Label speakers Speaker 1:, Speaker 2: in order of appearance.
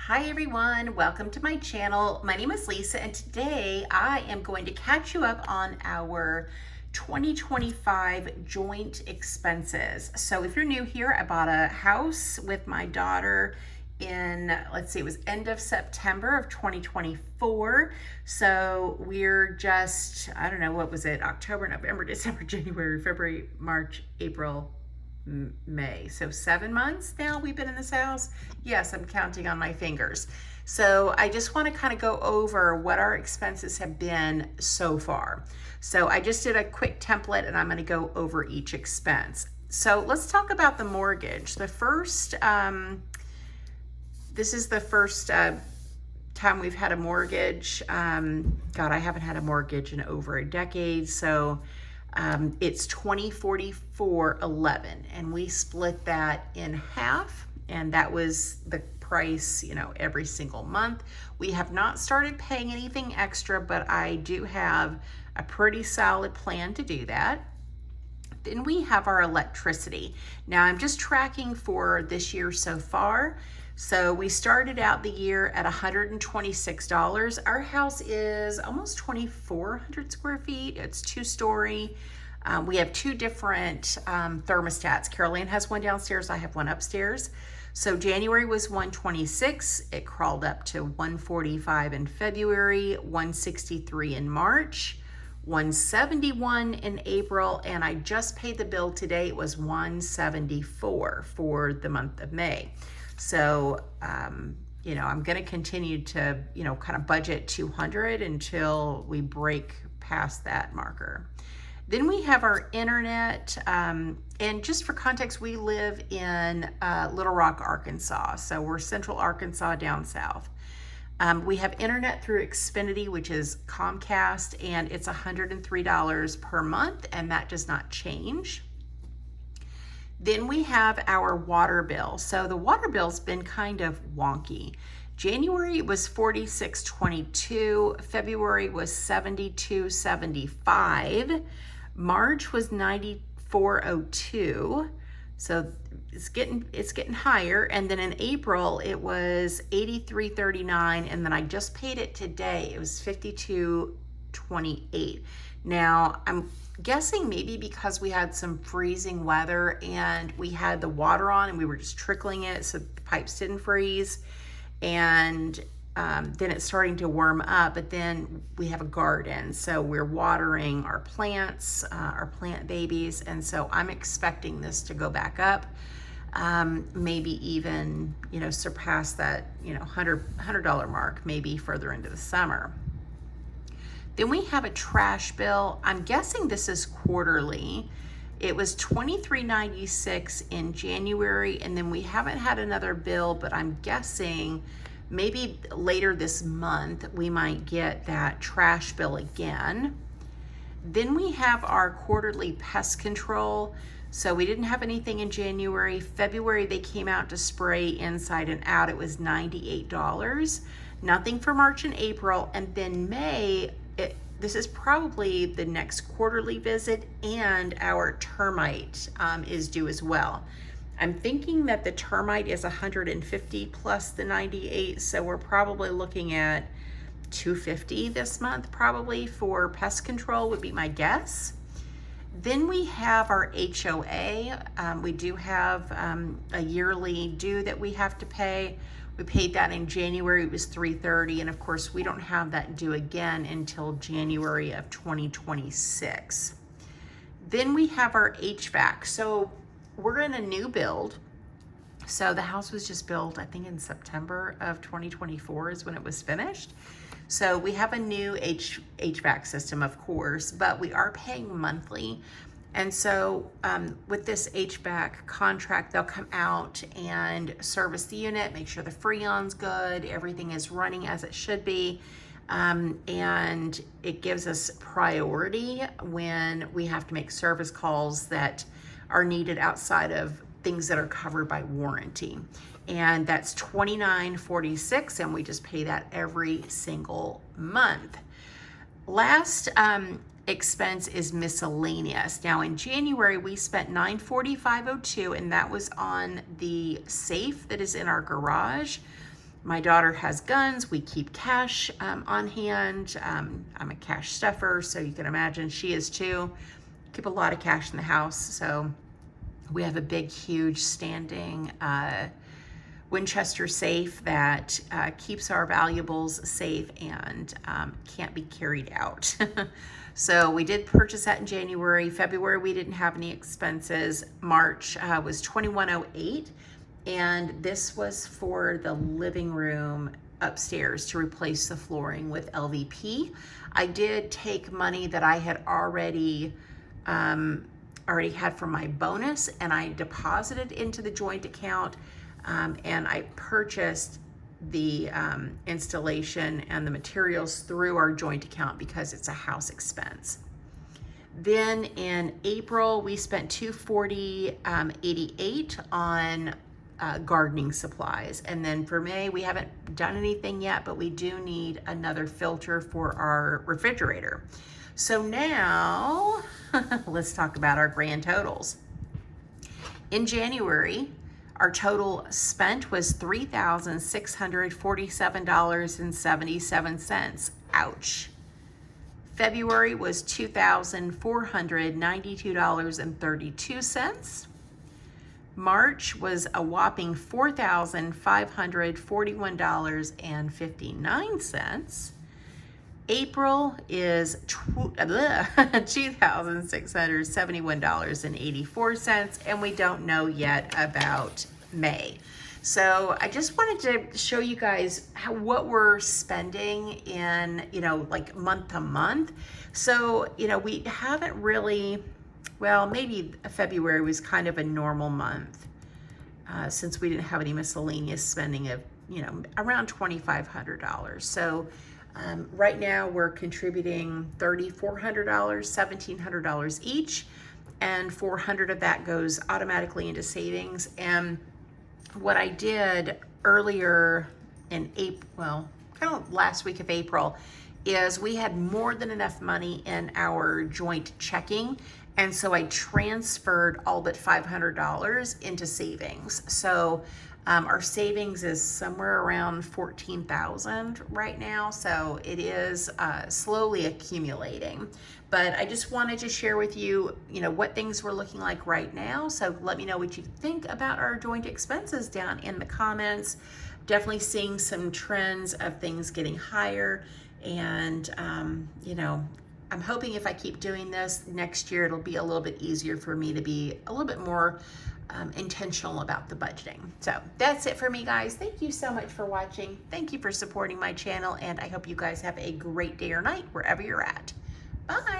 Speaker 1: Hi everyone, welcome to my channel. My name is Lisa and today I am going to catch you up on our 2025 joint expenses. So if you're new here, I bought a house with my daughter in, let's see, it was end of September of 2024. So we're just, I don't know, what was it? October, November, December, January, February, March, April, May. So 7 months now we've been in this house. Yes, I'm counting on my fingers. So I just want to kind of go over what our expenses have been so far. So I just did a quick template and I'm going to go over each expense. So let's talk about the mortgage. The first, this is the first time we've had a mortgage. God, I haven't had a mortgage in over a decade. So it's $2044.11, and we split that in half, and that was the price, you know, every single month. We have not started paying anything extra, but I do have a pretty solid plan to do that. Then we have our electricity. Now I'm just tracking for this year so far. So we started out the year at $126. Our house is almost 2,400 square feet. It's 2-story. We have two different thermostats. Caroline has one downstairs. I have one upstairs. So January was 126. It crawled up to 145 in February, 163 in March, 171 in April, and I just paid the bill today. It was 174 for the month of May. So, you know, I'm going to continue to, you know, kind of budget 200 until we break past that marker. Then we have our internet, and just for context, we live in Little Rock, Arkansas. So we're central Arkansas down south. We have internet through Xfinity, which is Comcast, and it's $103 per month, and that does not change. Then we have our water bill. So the water bill's been kind of wonky. January was $46.22, February was $72.75, March was $94.02. So it's getting higher, and then in April it was $83.39, and then I just paid it today. It was $52.28. Now I'm guessing maybe because we had some freezing weather and we had the water on and we were just trickling it so the pipes didn't freeze, and then it's starting to warm up, but then we have a garden, so we're watering our plants, our plant babies, and so I'm expecting this to go back up, maybe even, you know, surpass that, you know, $100 mark, maybe further into the summer. Then we have a trash bill. I'm guessing this is quarterly. It was $23.96 in January, and then we haven't had another bill, but I'm guessing maybe later this month we might get that trash bill again. Then we have our quarterly pest control. So we didn't have anything in January. February they came out to spray inside and out. It was $98. Nothing for March and April. And then May, this is probably the next quarterly visit, and our termite is due as well. I'm thinking that the termite is 150 plus the 98, so we're probably looking at 250 this month probably for pest control would be my guess. Then we have our HOA. We do have a yearly due that we have to pay. We paid that in January. It was $330, and of course we don't have that due again until January of 2026. Then we have our HVAC. So we're in a new build. So the house was just built, I think in September of 2024 is when it was finished. So we have a new HVAC system, of course, but we are paying monthly. And so with this HVAC contract, they'll come out and service the unit, make sure the Freon's good, everything is running as it should be. And it gives us priority when we have to make service calls that are needed outside of things that are covered by warranty. And that's $29.46, and we just pay that every single month. Last expense is miscellaneous. Now in January we spent $945.02, and that was on the safe that is in our garage. My daughter has guns. We keep cash on hand. I'm a cash stuffer, so you can imagine she is too. Keep a lot of cash in the house. So we have a big, huge standing Winchester safe that keeps our valuables safe and can't be carried out. So we did purchase that in January. February, we didn't have any expenses. March was $21.08. And this was for the living room upstairs to replace the flooring with LVP. I did take money that I had already had from my bonus, and I deposited into the joint account, and I purchased the installation and the materials through our joint account because it's a house expense. Then in April, we spent $240.88 on gardening supplies. And then for May, we haven't done anything yet, but we do need another filter for our refrigerator. So now let's talk about our grand totals. In January, our total spent was $3,647.77. Ouch. February was $2,492.32. March was a whopping $4,541.59. April is $2,671.84, and we don't know yet about May. So I just wanted to show you guys what we're spending in, like month to month. So, we haven't really, well, maybe February was kind of a normal month since we didn't have any miscellaneous spending of, around $2,500. So right now we're contributing $3,400, $1,700 each, and $400 of that goes automatically into savings. And what I did earlier in April, well, kind of last week of April, is we had more than enough money in our joint checking, and so I transferred all but $500 into savings. So our savings is somewhere around $14,000 right now, so it is slowly accumulating. But I just wanted to share with you, what things were looking like right now. So let me know what you think about our joint expenses down in the comments. Definitely seeing some trends of things getting higher, and I'm hoping if I keep doing this next year, it'll be a little bit easier for me to be a little bit more intentional about the budgeting. So that's it for me, guys. Thank you so much for watching. Thank you for supporting my channel, and I hope you guys have a great day or night wherever you're at. Bye.